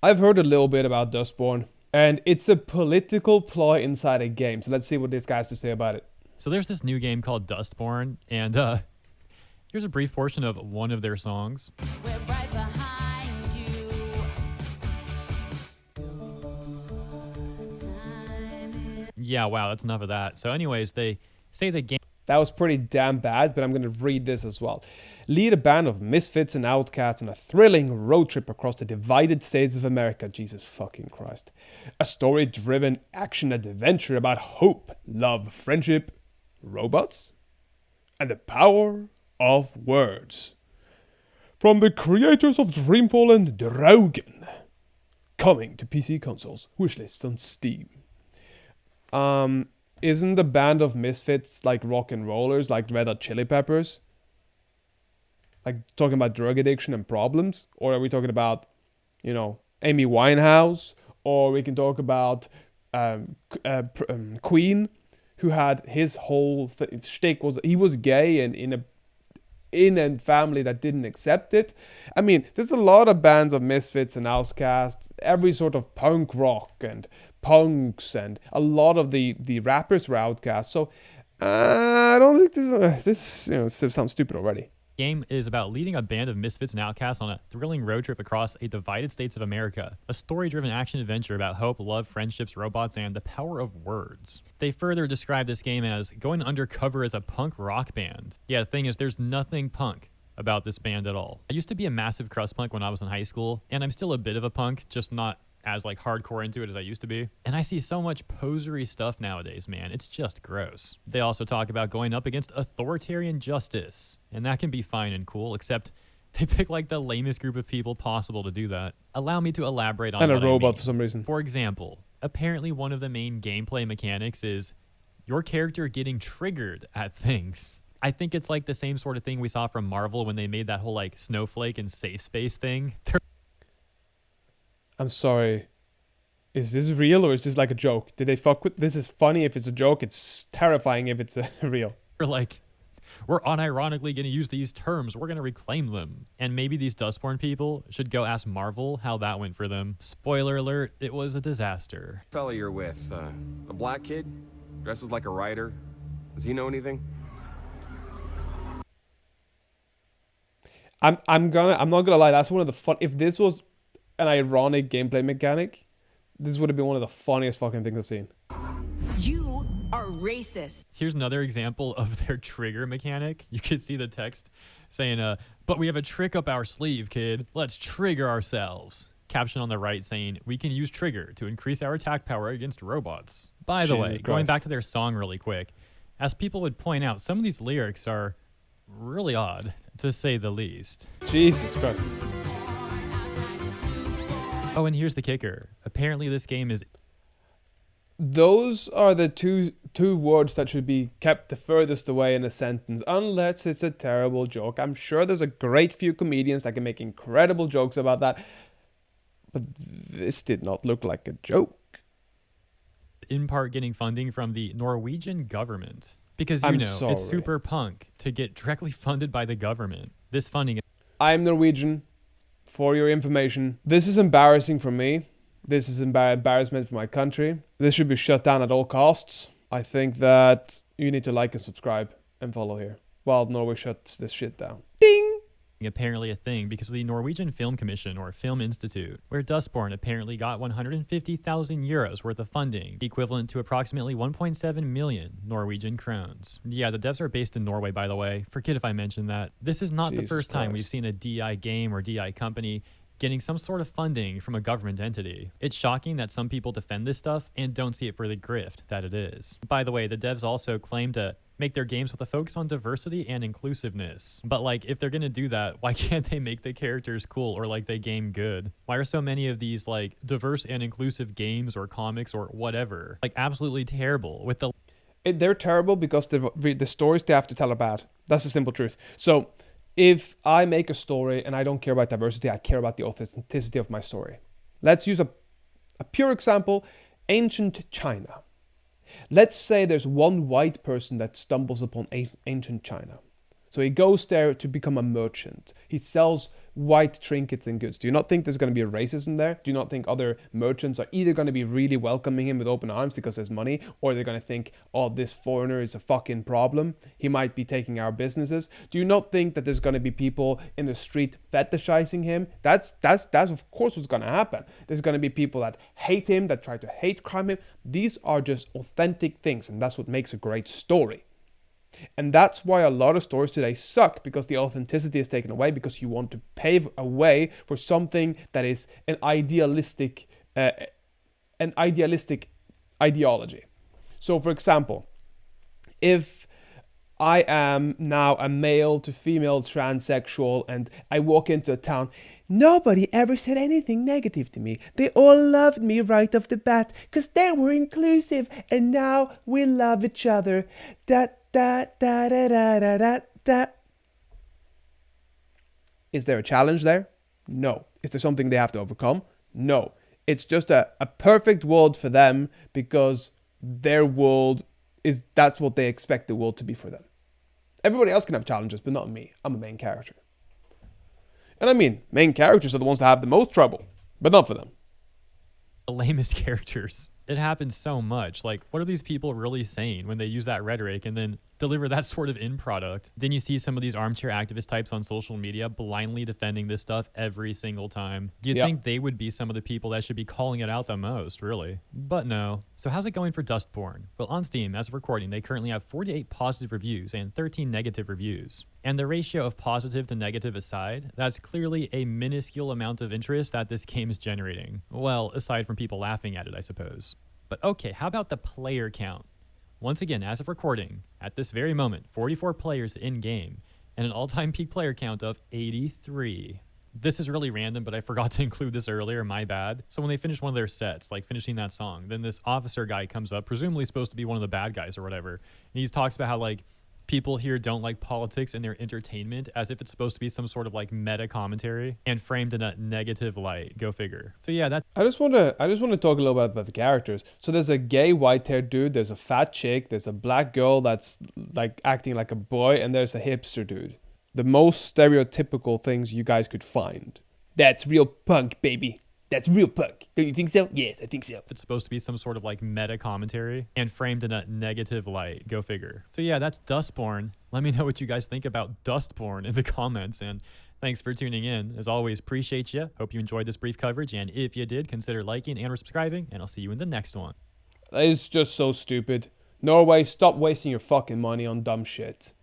I've heard a little bit about Dustborn, and it's a political ploy inside a game. So let's see what this guy has to say about it. So there's this new game called Dustborn, and here's a brief portion of one of their songs. We're right behind you. Yeah, wow, that's enough of that. So anyways, they say the game... That was pretty damn bad, but I'm going to read this as well. Lead a band of misfits and outcasts on a thrilling road trip across the divided states of America. Jesus fucking Christ. A story-driven action-adventure about hope, love, friendship, robots, and the power of words. From the creators of Dreamfall and Draugen. Coming to PC consoles. Wishlists on Steam. Isn't the band of misfits like rock and rollers, like Red Hot Chili Peppers? Like talking about drug addiction and problems? Or are we talking about, you know, Amy Winehouse? Or we can talk about Queen, who had his whole shtick was he was gay and in a family that didn't accept it. I mean, there's a lot of bands of misfits and outcasts, every sort of punk rock and punks, and a lot of the rappers were outcasts. So I don't think this sounds stupid already. Game is about leading a band of misfits and outcasts on a thrilling road trip across a divided states of America. A story-driven action-adventure about hope, love, friendships, robots, and the power of words. They further describe this game as going undercover as a punk rock band. Yeah, the thing is, there's nothing punk about this band at all. I used to be a massive crust punk when I was in high school, and I'm still a bit of a punk, just not as like hardcore into it as I used to be. And I see so much posery stuff nowadays, man. It's just gross. They also talk about going up against authoritarian justice, and that can be fine and cool, except they pick like the lamest group of people possible to do that. Allow me to elaborate on And a what I robot mean. for some reason. For example, apparently one of the main gameplay mechanics is your character getting triggered at things. I think it's like the same sort of thing we saw from Marvel when they made that whole like snowflake and safe space thing. I'm sorry. Is this real or is this like a joke? Did they fuck with this? Is funny if it's a joke. It's terrifying if it's real. We're like, we're unironically going to use these terms. We're going to reclaim them. And maybe these Dustborn people should go ask Marvel how that went for them. Spoiler alert, it was a disaster. Fella you're with, a black kid? Dresses like a writer? Does he know anything? I'm not gonna lie, that's one of the fun. If this was an ironic gameplay mechanic, this would have been one of the funniest fucking things I've seen. You are racist. Here's another example of their trigger mechanic. You can see the text saying, but we have a trick up our sleeve, kid. Let's trigger ourselves. Caption on the right saying, we can use trigger to increase our attack power against robots. By the Jesus way, going Christ. back to their song really quick, as people would point out, some of these lyrics are really odd, to say the least. Jesus Christ. Oh, and here's the kicker. Apparently this game is... Those are the two words that should be kept the furthest away in a sentence, unless it's a terrible joke. I'm sure there's a great few comedians that can make incredible jokes about that, but this did not look like a joke. in part getting funding from the Norwegian government. Because, I'm it's sorry. super punk to get directly funded by the government. This funding... I'm Norwegian, for your information. This is embarrassing for me. This is embarrassment for my country. This should be shut down at all costs. I think that you need to like and subscribe and follow here while Norway shuts this shit down. Ding! apparently a thing because of the Norwegian Film Commission or Film Institute, where Dustborn apparently got 150,000 euros worth of funding, equivalent to approximately 1.7 million Norwegian crowns. Yeah, the devs are based in Norway, by the way. Forget if I mentioned that. This is not the Jesus first time we've Christ. seen a DI game or DI company getting some sort of funding from a government entity. It's shocking that some people defend this stuff and don't see it for the grift that it is. By the way, the devs also claim to make their games with a focus on diversity and inclusiveness. But like, if they're gonna do that, why can't they make the characters cool or like the game good? Why are so many of these like diverse and inclusive games or comics or whatever like absolutely terrible with the... They're terrible because the stories they have to tell are bad. That's the simple truth. So if I make a story and I don't care about diversity, I care about the authenticity of my story. Let's use a pure example, ancient China. Let's say there's one white person that stumbles upon ancient China. So he goes there to become a merchant. He sells white trinkets and goods. Do you not think there's going to be a racism there? Do you not think other merchants are either going to be really welcoming him with open arms because there's money, or they're going to think, oh, this foreigner is a fucking problem. He might be taking our businesses. Do you not think that there's going to be people in the street fetishizing him? That's of course what's going to happen. There's going to be people that hate him, that try to hate crime him. These are just authentic things, and that's what makes a great story. And that's why a lot of stories today suck, because the authenticity is taken away, because you want to pave a way for something that is an idealistic ideology. So, for example, if I am now a male to female transsexual and I walk into a town, nobody ever said anything negative to me. They all loved me right off the bat because they were inclusive, and now we love each other. Da da da da da da da da. Is there a challenge there? No. Is there something they have to overcome? No. It's just a perfect world for them, because their world is, that's what they expect the world to be for them. Everybody else can have challenges, but not me. I'm a main character. And I mean, main characters are the ones that have the most trouble, but not for them. The lamest characters. It happens so much. Like, what are these people really saying when they use that rhetoric and then deliver that sort of end product? Then you see some of these armchair activist types on social media blindly defending this stuff every single time. You'd think they would be some of the people that should be calling it out the most, really. But no. So how's it going for Dustborn? Well, on Steam, as of recording, they currently have 48 positive reviews and 13 negative reviews. And the ratio of positive to negative aside, that's clearly a minuscule amount of interest that this game is generating. Well, aside from people laughing at it, I suppose. But okay, how about the player count? Once again, as of recording, at this very moment, 44 players in-game, and an all-time peak player count of 83. This is really random, but I forgot to include this earlier, my bad. So when they finish one of their sets, like finishing that song, then this officer guy comes up, presumably supposed to be one of the bad guys or whatever, and he talks about how, like, people here don't like politics and their entertainment, as if it's supposed to be some sort of like meta commentary, and framed in a negative light. Go figure. So yeah, that. I just want to talk a little bit about the characters. So there's a gay white-haired dude, there's a fat chick, there's a black girl that's like acting like a boy, and there's a hipster dude. The most stereotypical things you guys could find. That's real punk, baby. That's real punk. Don't you think so? Yes, I think so. It's supposed to be some sort of like meta commentary and framed in a negative light. Go figure. So yeah, that's Dustborn. Let me know what you guys think about Dustborn in the comments, and thanks for tuning in. As always, appreciate you. Hope you enjoyed this brief coverage, and if you did, consider liking and or subscribing, and I'll see you in the next one. It's just so stupid. Norway, stop wasting your fucking money on dumb shit.